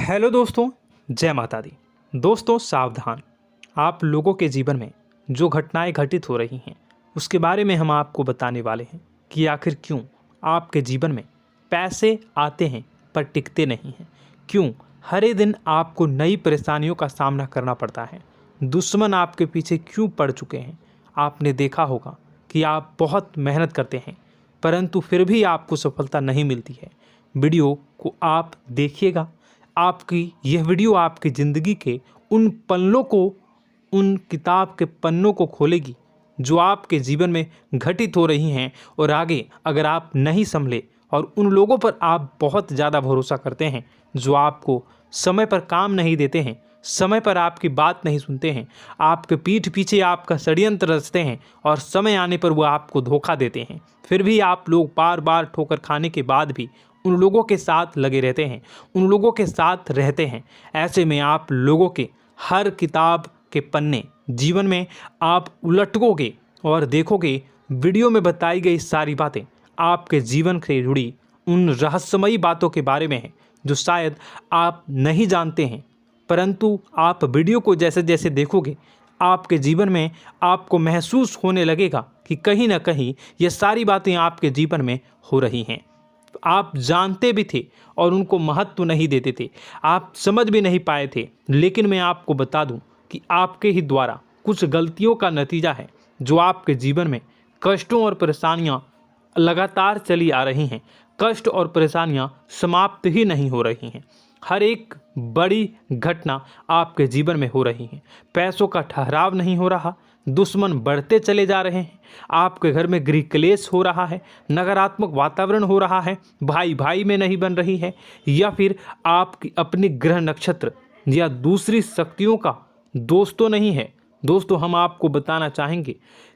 Hello दोस्तों, जय माता दी। दोस्तों सावधान, आप लोगों के जीवन में जो घटनाएं घटित हो रही हैं उसके बारे में हम आपको बताने वाले हैं कि आखिर क्यों आपके जीवन में पैसे आते हैं पर टिकते नहीं हैं। क्यों हर दिन आपको नई परेशानियों का सामना करना पड़ता है। दुश्मन आपके पीछे क्यों पड़ चुके हैं। आपने देखा होगा कि आप बहुत मेहनत करते हैं परंतु फिर भी आपको सफलता नहीं मिलती है। वीडियो को आप देखिएगा। आपकी यह वीडियो आपकी ज़िंदगी के उन पन्नों को, उन किताब के पन्नों को खोलेगी जो आपके जीवन में घटित हो रही हैं। और आगे अगर आप नहीं संभले और उन लोगों पर आप बहुत ज़्यादा भरोसा करते हैं जो आपको समय पर काम नहीं देते हैं, समय पर आपकी बात नहीं सुनते हैं, आपके पीठ पीछे आपका षड्यंत्र रचते हैं और समय आने पर वो आपको धोखा देते हैं, फिर भी आप लोग बार बार ठोकर खाने के बाद भी उन लोगों के साथ लगे रहते हैं, उन लोगों के साथ रहते हैं। ऐसे में आप लोगों के हर किताब के पन्ने जीवन में आप उलटोगे और देखोगे वीडियो में बताई गई सारी बातें आपके जीवन से जुड़ी उन रहस्यमयी बातों के बारे में हैं जो शायद आप नहीं जानते हैं। परंतु आप वीडियो को जैसे जैसे देखोगे आपके जीवन में आपको महसूस होने लगेगा कि कहीं ना कहीं ये सारी बातें आपके जीवन में हो रही हैं। आप जानते भी थे और उनको महत्व नहीं देते थे, आप समझ भी नहीं पाए थे। लेकिन मैं आपको बता दूं कि आपके ही द्वारा कुछ गलतियों का नतीजा है जो आपके जीवन में कष्टों और परेशानियां लगातार चली आ रही हैं। कष्ट और परेशानियां समाप्त ही नहीं हो रही हैं। हर एक बड़ी घटना आपके जीवन में हो रही है। पैसों का ठहराव नहीं हो रहा, दुश्मन बढ़ते चले जा रहे हैं, आपके घर में गृह क्लेश हो रहा है, नकारात्मक वातावरण हो रहा है, भाई भाई में नहीं बन रही है, या फिर आपकी अपनी ग्रह नक्षत्र या दूसरी शक्तियों का दोस्तों नहीं है। दोस्तों हम आपको बताना चाहेंगे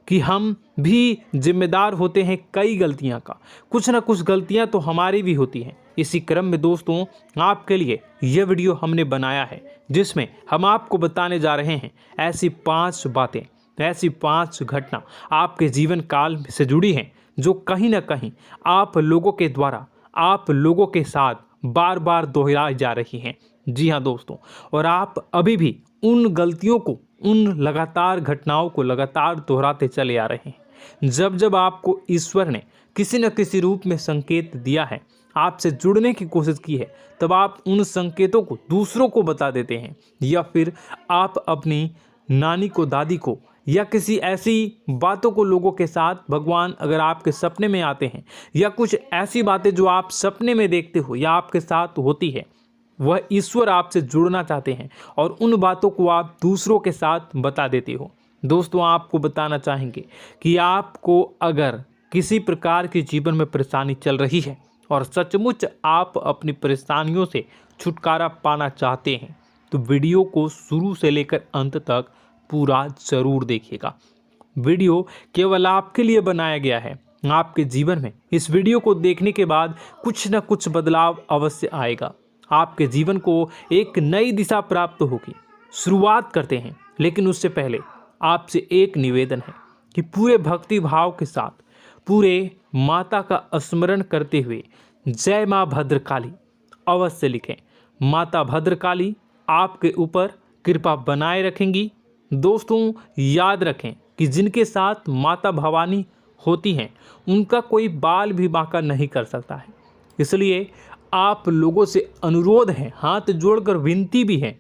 कि हम भी जिम्मेदार होते हैं कई गलतियां का, कुछ ना कुछ गलतियां तो हमारी भी होती हैं। इसी क्रम में दोस्तों आपके लिए यह वीडियो हमने बनाया है जिसमें हम आपको बताने जा रहे हैं ऐसी 5 बातें, ऐसी 5 घटना आपके जीवन काल से जुड़ी हैं जो कहीं ना कहीं आप लोगों के द्वारा आप लोगों के साथ बार बार दोहराई जा रही हैं। जी हाँ दोस्तों, और आप अभी भी उन गलतियों को, उन लगातार घटनाओं को लगातार दोहराते चले आ रहे हैं। जब जब आपको ईश्वर ने किसी न किसी रूप में संकेत दिया है, आपसे जुड़ने की कोशिश की है, तब आप उन संकेतों को दूसरों को बता देते हैं, या फिर आप अपनी नानी को, दादी को, या किसी ऐसी बातों को लोगों के साथ, भगवान अगर आपके सपने में आते हैं या कुछ ऐसी बातें जो आप सपने में देखते हो या आपके साथ होती है, वह ईश्वर आपसे जुड़ना चाहते हैं और उन बातों को आप दूसरों के साथ बता देते हो। दोस्तों आपको बताना चाहेंगे कि आपको अगर किसी प्रकार की जीवन में परेशानी चल रही है और सचमुच आप अपनी परेशानियों से छुटकारा पाना चाहते हैं तो वीडियो को शुरू से लेकर अंत तक पूरा जरूर देखिएगा। वीडियो केवल आपके लिए बनाया गया है। आपके जीवन में इस वीडियो को देखने के बाद कुछ न कुछ बदलाव अवश्य आएगा। आपके जीवन को एक नई दिशा प्राप्त होगी। शुरुआत करते हैं, लेकिन उससे पहले आपसे एक निवेदन है कि पूरे भक्ति भाव के साथ पूरे माता का स्मरण करते हुए जय माँ भद्रकाली अवश्य लिखें। माता भद्रकाली आपके ऊपर कृपा बनाए रखेंगी। दोस्तों याद रखें कि जिनके साथ माता भवानी होती हैं उनका कोई बाल भी बांका नहीं कर सकता है। इसलिए आप लोगों से अनुरोध है, हाथ जोड़कर विनती भी है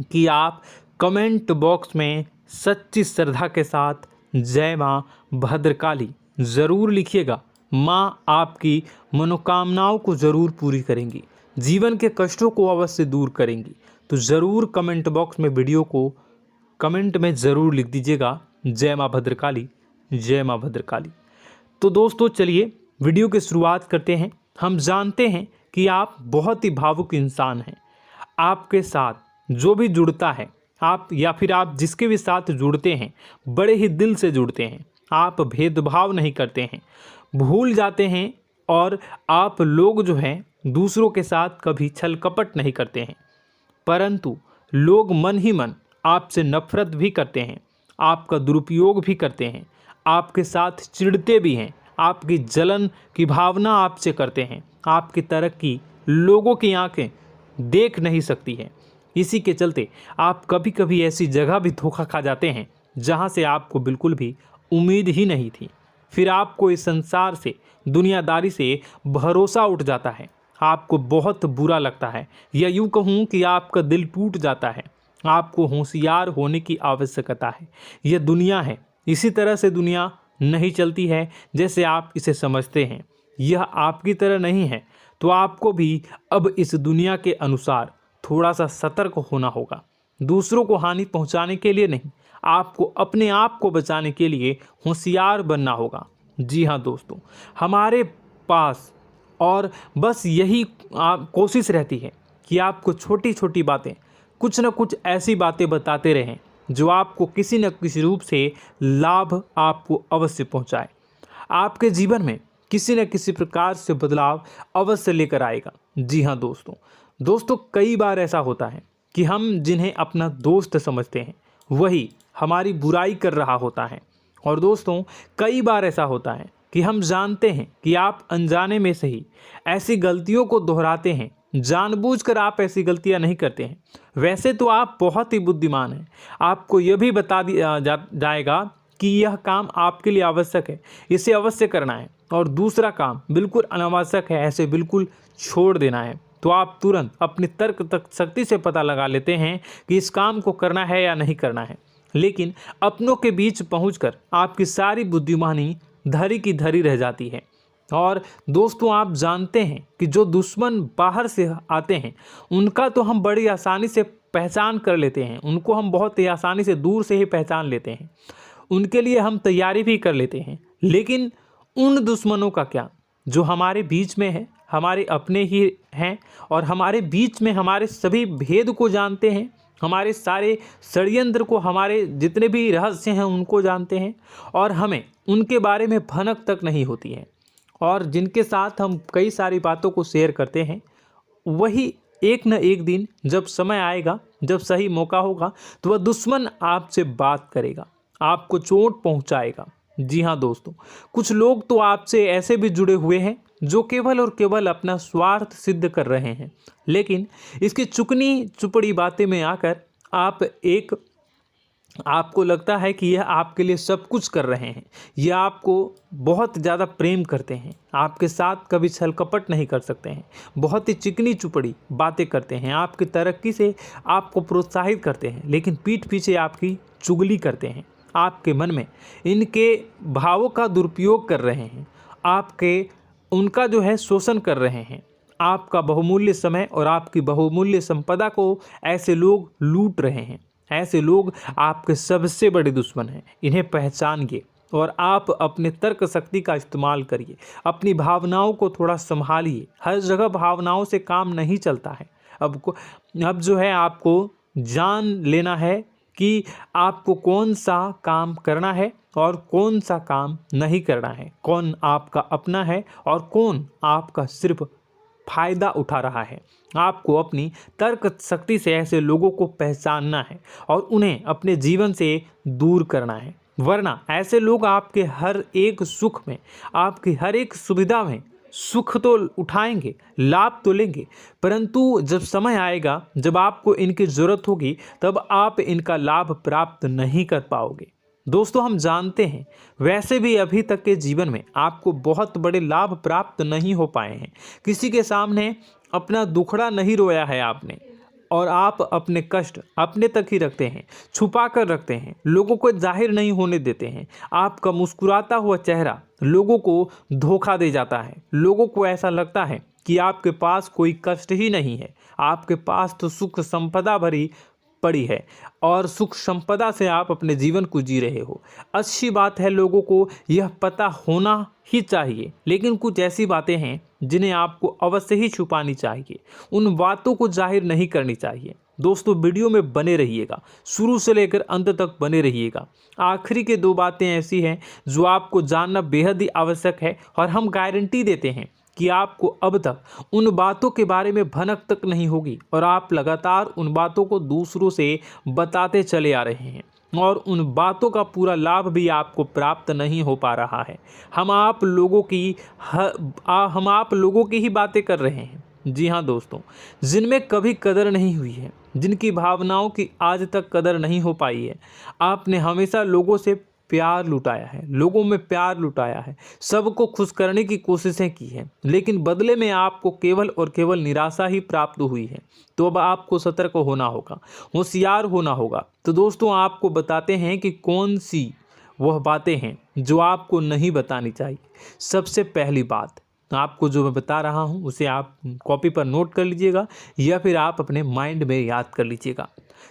कि आप कमेंट बॉक्स में सच्ची श्रद्धा के साथ जय माँ भद्रकाली ज़रूर लिखिएगा। माँ आपकी मनोकामनाओं को ज़रूर पूरी करेंगी, जीवन के कष्टों को अवश्य दूर करेंगी। तो ज़रूर कमेंट बॉक्स में वीडियो को कमेंट में ज़रूर लिख दीजिएगा जय माँ भद्रकाली, जय माँ भद्रकाली। तो दोस्तों चलिए वीडियो की शुरुआत करते हैं। हम जानते हैं कि आप बहुत ही भावुक इंसान हैं। आपके साथ जो भी जुड़ता है, आप या फिर आप जिसके भी साथ जुड़ते हैं बड़े ही दिल से जुड़ते हैं। आप भेदभाव नहीं करते हैं, भूल जाते हैं, और आप लोग जो हैं दूसरों के साथ कभी छल कपट नहीं करते हैं। परंतु लोग मन ही मन आपसे नफरत भी करते हैं, आपका दुरुपयोग भी करते हैं, आपके साथ चिढ़ते भी हैं, आपकी जलन की भावना आपसे करते हैं। आपकी तरक्की लोगों की आंखें देख नहीं सकती है। इसी के चलते आप कभी कभी ऐसी जगह भी धोखा खा जाते हैं जहां से आपको बिल्कुल भी उम्मीद ही नहीं थी। फिर आपको इस संसार से, दुनियादारी से भरोसा उठ जाता है। आपको बहुत बुरा लगता है, या यूं कहूं कि आपका दिल टूट जाता है। आपको होशियार होने की आवश्यकता है। यह दुनिया है, इसी तरह से दुनिया नहीं चलती है जैसे आप इसे समझते हैं। यह आपकी तरह नहीं है, तो आपको भी अब इस दुनिया के अनुसार थोड़ा सा सतर्क होना होगा। दूसरों को हानि पहुंचाने के लिए नहीं, आपको अपने आप को बचाने के लिए होशियार बनना होगा। जी हाँ दोस्तों, हमारे पास और बस यही कोशिश रहती है कि आपको छोटी छोटी बातें, कुछ न कुछ ऐसी बातें बताते रहें जो आपको किसी न किसी रूप से लाभ आपको अवश्य पहुंचाए, आपके जीवन में किसी न किसी प्रकार से बदलाव अवश्य लेकर आएगा। जी हाँ दोस्तों, कई बार ऐसा होता है कि हम जिन्हें अपना दोस्त समझते हैं वही हमारी बुराई कर रहा होता है। और दोस्तों, कई बार ऐसा होता है कि हम जानते हैं कि आप अनजाने में से ही ऐसी गलतियों को दोहराते हैं। जानबूझकर आप ऐसी गलतियां नहीं करते हैं। वैसे तो आप बहुत ही बुद्धिमान हैं। आपको यह भी बता दिया जाएगा कि यह काम आपके लिए आवश्यक है, इसे अवश्य करना है, और दूसरा काम बिल्कुल अनावश्यक है, ऐसे बिल्कुल छोड़ देना है। तो आप तुरंत अपनी तर्क शक्ति से पता लगा लेते हैं कि इस काम को करना है या नहीं करना है। लेकिन अपनों के बीच पहुंचकर आपकी सारी बुद्धिमानी धरी की धरी रह जाती है। और दोस्तों, आप जानते हैं कि जो दुश्मन बाहर से आते हैं उनका तो हम बड़ी आसानी से पहचान कर लेते हैं, उनको हम बहुत ही आसानी से दूर से ही पहचान लेते हैं, उनके लिए हम तैयारी भी कर लेते हैं। लेकिन उन दुश्मनों का क्या जो हमारे बीच में है, हमारे अपने ही हैं, और हमारे बीच में हमारे सभी भेद को जानते हैं, हमारे सारे षड्यंत्र को, हमारे जितने भी रहस्य हैं उनको जानते हैं, और हमें उनके बारे में भनक तक नहीं होती है, और जिनके साथ हम कई सारी बातों को शेयर करते हैं, वही एक न एक दिन जब समय आएगा, जब सही मौका होगा, तो वह दुश्मन आपसे बात करेगा, आपको चोट पहुंचाएगा। जी हाँ दोस्तों, कुछ लोग तो आपसे ऐसे भी जुड़े हुए हैं जो केवल और केवल अपना स्वार्थ सिद्ध कर रहे हैं। लेकिन इसकी चुकनी चुपड़ी बातें में आकर आपको लगता है कि यह आपके लिए सब कुछ कर रहे हैं, यह आपको बहुत ज़्यादा प्रेम करते हैं, आपके साथ कभी छल कपट नहीं कर सकते हैं, बहुत ही चिकनी चुपड़ी बातें करते हैं, आपकी तरक्की से आपको प्रोत्साहित करते हैं, लेकिन पीठ पीछे आपकी चुगली करते हैं, आपके मन में इनके भावों का दुरुपयोग कर रहे हैं, उनका जो है शोषण कर रहे हैं। आपका बहुमूल्य समय और आपकी बहुमूल्य संपदा को ऐसे लोग लूट रहे हैं। ऐसे लोग आपके सबसे बड़े दुश्मन हैं। इन्हें पहचानिए और आप अपने तर्क शक्ति का इस्तेमाल करिए। अपनी भावनाओं को थोड़ा संभालिए। हर जगह भावनाओं से काम नहीं चलता है। अब जो है आपको जान लेना है कि आपको कौन सा काम करना है और कौन सा काम नहीं करना है, कौन आपका अपना है और कौन आपका सिर्फ फायदा उठा रहा है। आपको अपनी तर्क शक्ति से ऐसे लोगों को पहचानना है और उन्हें अपने जीवन से दूर करना है, वरना ऐसे लोग आपके हर एक सुख में, आपकी हर एक सुविधा में सुख तो उठाएंगे, लाभ तो लेंगे, परंतु जब समय आएगा, जब आपको इनकी ज़रूरत होगी, तब आप इनका लाभ प्राप्त नहीं कर पाओगे। दोस्तों, हम जानते हैं वैसे भी अभी तक के जीवन में आपको बहुत बड़े लाभ प्राप्त नहीं हो पाए हैं। किसी के सामने अपना दुखड़ा नहीं रोया है आपने, और आप अपने कष्ट अपने तक ही रखते हैं, छुपा कर रखते हैं, लोगों को जाहिर नहीं होने देते हैं। आपका मुस्कुराता हुआ चेहरा लोगों को धोखा दे जाता है। लोगों को ऐसा लगता है कि आपके पास कोई कष्ट ही नहीं है, आपके पास तो सुख संपदा भरी पड़ी है और सुख संपदा से आप अपने जीवन को जी रहे हो। अच्छी बात है, लोगों को यह पता होना ही चाहिए, लेकिन कुछ ऐसी बातें हैं जिन्हें आपको अवश्य ही छुपानी चाहिए। उन बातों को जाहिर नहीं करनी चाहिए। दोस्तों, वीडियो में बने रहिएगा, शुरू से लेकर अंत तक बने रहिएगा। आखिरी के 2 बातें ऐसी हैं जो आपको जानना बेहद ही आवश्यक है, और हम गारंटी देते हैं कि आपको अब तक उन बातों के बारे में भनक तक नहीं होगी, और आप लगातार उन बातों को दूसरों से बताते चले आ रहे हैं, और उन बातों का पूरा लाभ भी आपको प्राप्त नहीं हो पा रहा है। हम आप लोगों की ही बातें कर रहे हैं, जी हाँ दोस्तों, जिनमें कभी कदर नहीं हुई है, जिनकी भावनाओं की आज तक कदर नहीं हो पाई है। आपने हमेशा लोगों से प्यार लुटाया है, लोगों में प्यार लुटाया है, सबको खुश करने की कोशिशें की है, लेकिन बदले में आपको केवल और केवल निराशा ही प्राप्त हुई है। तो अब आपको सतर्क होना होगा, होशियार होना होगा। तो दोस्तों आपको बताते हैं कि कौन सी वह बातें हैं जो आपको नहीं बतानी चाहिए। सबसे पहली बात आपको जो मैं बता रहा हूं उसे आप कॉपी पर नोट कर लीजिएगा या फिर आप अपने माइंड में याद कर लीजिएगा।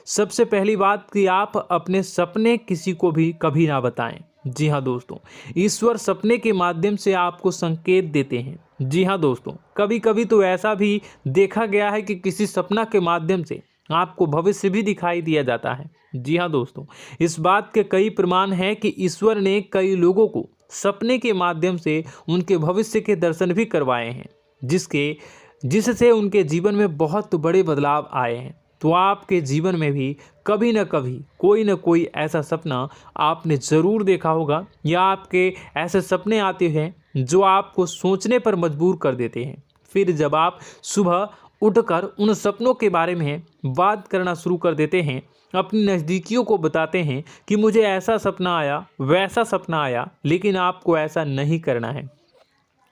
सबसे पहली बात कि आप अपने सपने किसी को भी कभी ना बताएं। जी हाँ दोस्तों, ईश्वर सपने के माध्यम से आपको संकेत देते हैं। जी हाँ दोस्तों, कभी कभी तो ऐसा भी देखा गया है कि किसी सपना के माध्यम से आपको भविष्य भी दिखाई दिया जाता है। जी हाँ दोस्तों, इस बात के कई प्रमाण हैं कि ईश्वर ने कई लोगों को सपने के माध्यम से उनके भविष्य के दर्शन भी करवाए हैं, जिससे उनके जीवन में बहुत बड़े बदलाव आए हैं। तो आपके जीवन में भी कभी न कभी कोई न कोई ऐसा सपना आपने ज़रूर देखा होगा, या आपके ऐसे सपने आते हैं जो आपको सोचने पर मजबूर कर देते हैं। फिर जब आप सुबह उठकर उन सपनों के बारे में बात करना शुरू कर देते हैं, अपनी नज़दीकियों को बताते हैं कि मुझे ऐसा सपना आया, वैसा सपना आया, लेकिन आपको ऐसा नहीं करना है।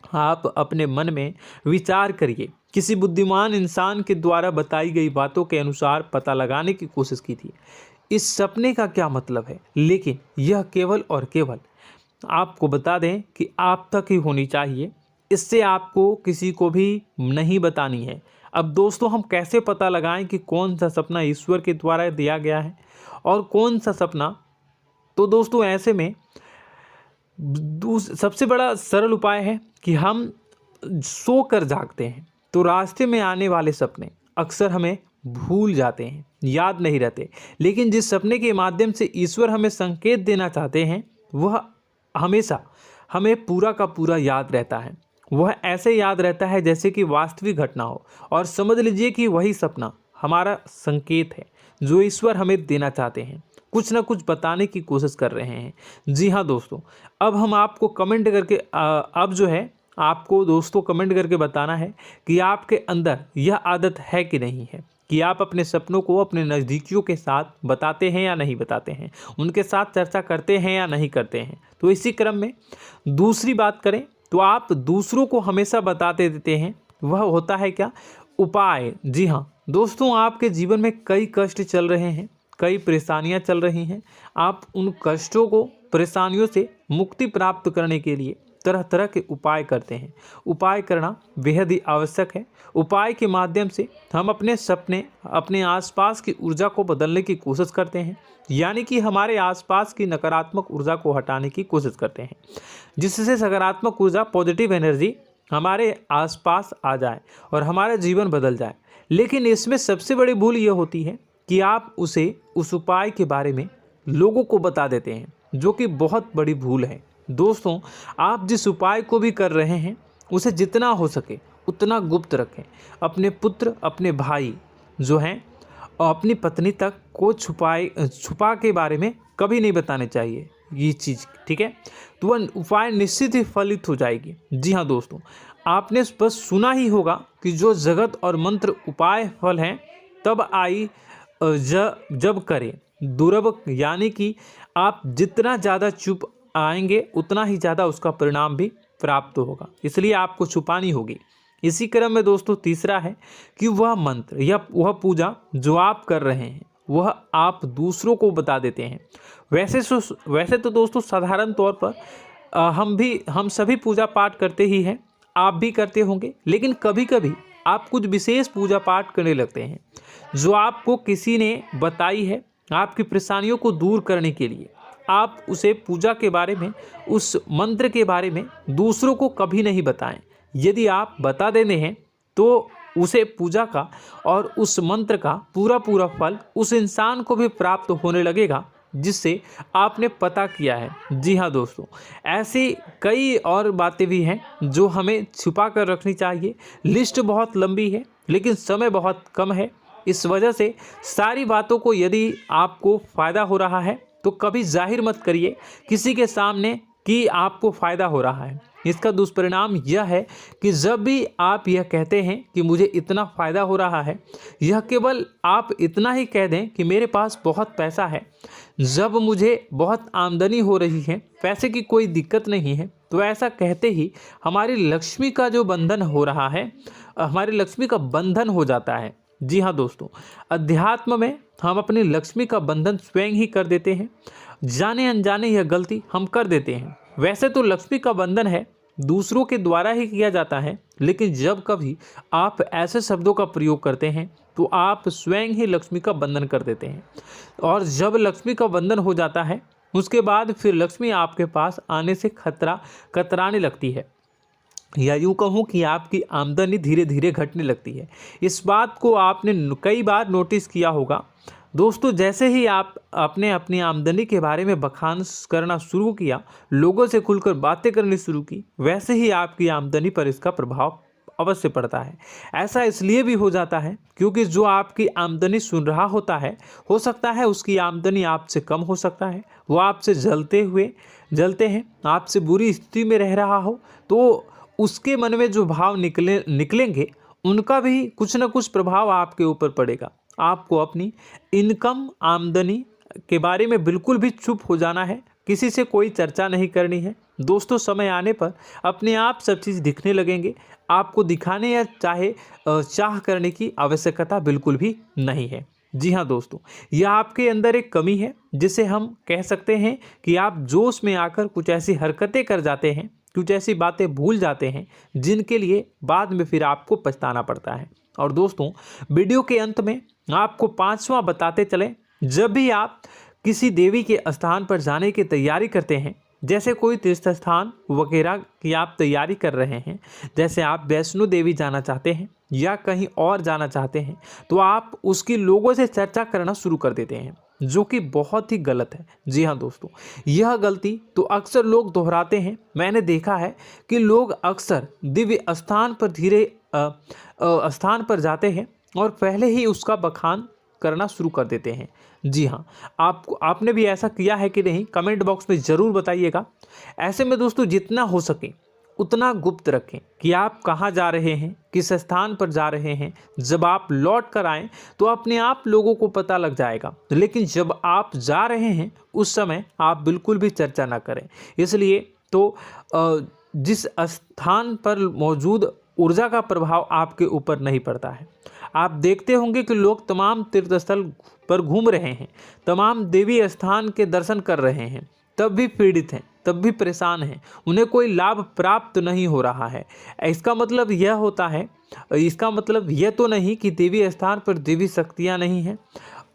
आप अपने मन में विचार करिए। किसी बुद्धिमान इंसान के द्वारा बताई गई बातों के अनुसार पता लगाने की कोशिश की थी इस सपने का क्या मतलब है, लेकिन यह केवल और केवल आपको बता दें कि आप तक ही होनी चाहिए। इससे आपको किसी को भी नहीं बतानी है। अब दोस्तों हम कैसे पता लगाएं कि कौन सा सपना ईश्वर के द्वारा दिया गया है और कौन सा सपना? तो दोस्तों ऐसे में सबसे बड़ा सरल उपाय है कि हम सोकर जागते हैं तो रास्ते में आने वाले सपने अक्सर हमें भूल जाते हैं, याद नहीं रहते। लेकिन जिस सपने के माध्यम से ईश्वर हमें संकेत देना चाहते हैं वह हमेशा हमें पूरा का पूरा याद रहता है। वह ऐसे याद रहता है जैसे कि वास्तविक घटना हो, और समझ लीजिए कि वही सपना हमारा संकेत है जो ईश्वर हमें देना चाहते हैं, कुछ ना कुछ बताने की कोशिश कर रहे हैं। जी हाँ दोस्तों, अब हम आपको कमेंट करके अब जो है आपको दोस्तों कमेंट करके बताना है कि आपके अंदर यह आदत है कि नहीं है कि आप अपने सपनों को अपने नज़दीकियों के साथ बताते हैं या नहीं बताते हैं, उनके साथ चर्चा करते हैं या नहीं करते हैं। तो इसी क्रम में दूसरी बात करें तो आप दूसरों को हमेशा बताते देते हैं, वह होता है क्या? उपाय। जी हाँ दोस्तों, आपके जीवन में कई कष्ट चल रहे हैं, कई परेशानियां चल रही हैं। आप उन कष्टों को, परेशानियों से मुक्ति प्राप्त करने के लिए तरह तरह के उपाय करते हैं। उपाय करना बेहद ही आवश्यक है। उपाय के माध्यम से हम अपने सपने, अपने आसपास की ऊर्जा को बदलने की कोशिश करते हैं, यानी कि हमारे आसपास की नकारात्मक ऊर्जा को हटाने की कोशिश करते हैं, जिससे सकारात्मक ऊर्जा, पॉजिटिव एनर्जी हमारे आसपास आ जाए और हमारा जीवन बदल जाए। लेकिन इसमें सबसे बड़ी भूल यह होती है कि आप उस उपाय के बारे में लोगों को बता देते हैं, जो कि बहुत बड़ी भूल है। दोस्तों आप जिस उपाय को भी कर रहे हैं उसे जितना हो सके उतना गुप्त रखें। अपने पुत्र, अपने भाई जो हैं और अपनी पत्नी तक को छुपा के बारे में कभी नहीं बताने चाहिए ये चीज़, ठीक है? तो वह उपाय निश्चित ही फलित हो जाएगी। जी हाँ दोस्तों, आपने बस सुना ही होगा कि जो जगत और मंत्र उपाय फल हैं तब आई जब करें दुर्लभ, यानी कि आप जितना ज़्यादा चुप आएंगे उतना ही ज़्यादा उसका परिणाम भी प्राप्त होगा, इसलिए आपको छुपानी होगी। इसी क्रम में दोस्तों तीसरा है कि वह मंत्र या वह पूजा जो आप कर रहे हैं वह आप दूसरों को बता देते हैं। वैसे तो दोस्तों साधारण तौर पर हम सभी पूजा पाठ करते ही हैं, आप भी करते होंगे, लेकिन कभी कभी आप कुछ विशेष पूजा पाठ करने लगते हैं जो आपको किसी ने बताई है आपकी परेशानियों को दूर करने के लिए। आप उसे पूजा के बारे में, उस मंत्र के बारे में दूसरों को कभी नहीं बताएं। यदि आप बता देते हैं तो उसे पूजा का और उस मंत्र का पूरा फल उस इंसान को भी प्राप्त होने लगेगा जिससे आपने पता किया है। जी हाँ दोस्तों, ऐसी कई और बातें भी हैं जो हमें छुपा कर रखनी चाहिए। लिस्ट बहुत लंबी है लेकिन समय बहुत कम है, इस वजह से सारी बातों को यदि आपको फ़ायदा हो रहा है तो कभी जाहिर मत करिए, किसी के सामने कि आपको फ़ायदा हो रहा है। इसका दुष्परिणाम यह है कि जब भी आप यह कहते हैं कि मुझे इतना फ़ायदा हो रहा है, यह केवल आप इतना ही कह दें कि मेरे पास बहुत पैसा है, जब मुझे बहुत आमदनी हो रही है, पैसे की कोई दिक्कत नहीं है, तो ऐसा कहते ही हमारी लक्ष्मी का जो बंधन हो रहा है, हमारी लक्ष्मी का बंधन हो जाता है। जी हाँ दोस्तों, अध्यात्म में हम अपनी लक्ष्मी का बंधन स्वयं ही कर देते हैं। जाने अनजाने यह गलती हम कर देते हैं। वैसे तो लक्ष्मी का बंधन है दूसरों के द्वारा ही किया जाता है, लेकिन जब कभी आप ऐसे शब्दों का प्रयोग करते हैं तो आप स्वयं ही लक्ष्मी का बंधन कर देते हैं। और जब लक्ष्मी का बंधन हो जाता है, उसके बाद फिर लक्ष्मी आपके पास आने से कतराने लगती है, या यूँ कहूँ कि आपकी आमदनी धीरे धीरे घटने लगती है। इस बात को आपने कई बार नोटिस किया होगा दोस्तों। जैसे ही आप अपने अपनी आमदनी के बारे में बखान करना शुरू किया, लोगों से खुलकर बातें करनी शुरू की, वैसे ही आपकी आमदनी पर इसका प्रभाव अवश्य पड़ता है। ऐसा इसलिए भी हो जाता है क्योंकि जो आपकी आमदनी सुन रहा होता है, हो सकता है उसकी आमदनी आपसे कम हो सकता है, वो आपसे जलते हैं, आपसे बुरी स्थिति में रह रहा हो, तो उसके मन में जो भाव निकलेंगे उनका भी कुछ न कुछ प्रभाव आपके ऊपर पड़ेगा। आपको अपनी इनकम आमदनी के बारे में बिल्कुल भी चुप हो जाना है, किसी से कोई चर्चा नहीं करनी है दोस्तों। समय आने पर अपने आप सब चीज़ दिखने लगेंगे। आपको दिखाने या चाह करने की आवश्यकता बिल्कुल भी नहीं है। जी हाँ दोस्तों, यह आपके अंदर एक कमी है, जिसे हम कह सकते हैं कि आप जोश में आकर कुछ ऐसी हरकतें कर जाते हैं, कुछ ऐसी बातें भूल जाते हैं जिनके लिए बाद में फिर आपको पछताना पड़ता है। और दोस्तों, वीडियो के अंत में आपको 5वां बताते चलें, जब भी आप किसी देवी के स्थान पर जाने की तैयारी करते हैं, जैसे कोई तीर्थ स्थान वगैरह की आप तैयारी कर रहे हैं, जैसे आप वैष्णो देवी जाना चाहते हैं या कहीं और जाना चाहते हैं, तो आप उसकी लोगों से चर्चा करना शुरू कर देते हैं, जो कि बहुत ही गलत है। जी हाँ दोस्तों, यह गलती तो अक्सर लोग दोहराते हैं। मैंने देखा है कि लोग अक्सर दिव्य स्थान पर जाते हैं और पहले ही उसका बखान करना शुरू कर देते हैं। जी हाँ, आपने भी ऐसा किया है कि नहीं, कमेंट बॉक्स में ज़रूर बताइएगा। ऐसे में दोस्तों, जितना हो सके उतना गुप्त रखें कि आप कहाँ जा रहे हैं, किस स्थान पर जा रहे हैं। जब आप लौट कर आएँ तो अपने आप लोगों को पता लग जाएगा, लेकिन जब आप जा रहे हैं उस समय आप बिल्कुल भी चर्चा ना करें। इसलिए तो जिस स्थान पर मौजूद ऊर्जा का प्रभाव आपके ऊपर नहीं पड़ता है। आप देखते होंगे कि लोग तमाम तीर्थ स्थल पर घूम रहे हैं, तमाम देवी स्थान के दर्शन कर रहे हैं, तब भी पीड़ित हैं, तब भी परेशान हैं, उन्हें कोई लाभ प्राप्त नहीं हो रहा है। इसका मतलब यह तो नहीं कि देवी स्थान पर देवी शक्तियाँ नहीं हैं,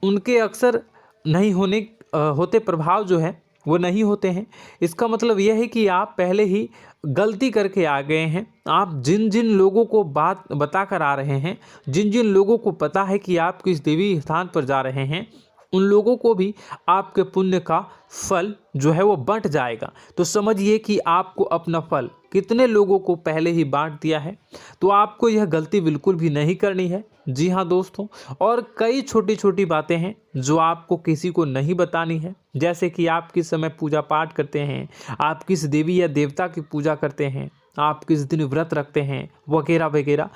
उनके अक्सर नहीं होते प्रभाव जो है वो नहीं होते हैं। इसका मतलब यह है कि आप पहले ही गलती करके आ गए हैं। आप जिन जिन लोगों को बात बता कर आ रहे हैं, जिन जिन लोगों को पता है कि आप किस देवी स्थान पर जा रहे हैं, उन लोगों को भी आपके पुण्य का फल जो है वो बंट जाएगा। तो समझिए कि आपको अपना फल कितने लोगों को पहले ही बांट दिया है। तो आपको यह गलती बिल्कुल भी नहीं करनी है। जी हाँ दोस्तों, और कई छोटी छोटी बातें हैं जो आपको किसी को नहीं बतानी है, जैसे कि आप किस समय पूजा पाठ करते हैं, आप किस देवी या देवता की पूजा करते हैं, आप किस दिन व्रत रखते हैं, वगैरह वगैरह।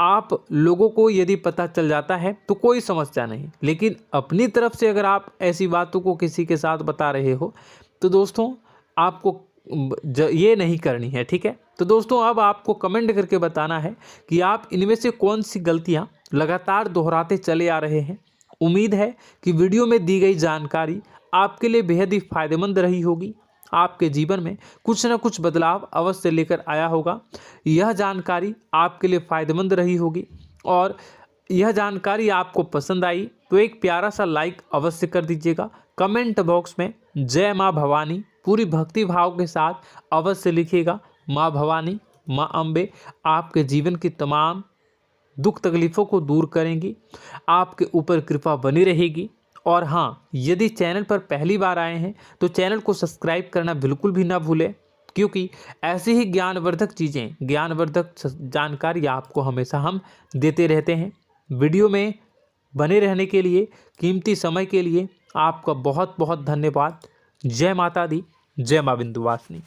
आप लोगों को यदि पता चल जाता है तो कोई समस्या नहीं, लेकिन अपनी तरफ से अगर आप ऐसी बातों को किसी के साथ बता रहे हो तो दोस्तों आपको ये नहीं करनी है, ठीक है। तो दोस्तों, अब आपको कमेंट करके बताना है कि आप इनमें से कौन सी गलतियां लगातार दोहराते चले आ रहे हैं। उम्मीद है कि वीडियो में दी गई जानकारी आपके लिए बेहद ही फायदेमंद रही होगी, आपके जीवन में कुछ न कुछ बदलाव अवश्य लेकर आया होगा। यह जानकारी आपके लिए फ़ायदेमंद रही होगी और यह जानकारी आपको पसंद आई तो एक प्यारा सा लाइक अवश्य कर दीजिएगा। कमेंट बॉक्स में जय माँ भवानी पूरी भक्ति भाव के साथ अवश्य लिखिएगा। माँ भवानी, माँ अम्बे आपके जीवन की तमाम दुख तकलीफ़ों को दूर करेंगी, आपके ऊपर कृपा बनी रहेगी। और हाँ, यदि चैनल पर पहली बार आए हैं तो चैनल को सब्सक्राइब करना बिल्कुल भी ना भूलें, क्योंकि ऐसी ही ज्ञानवर्धक चीज़ें, ज्ञानवर्धक जानकारी आपको हमेशा हम देते रहते हैं। वीडियो में बने रहने के लिए, कीमती समय के लिए आपका बहुत बहुत धन्यवाद। जय माता दी, जय मां विंध्यवासिनी।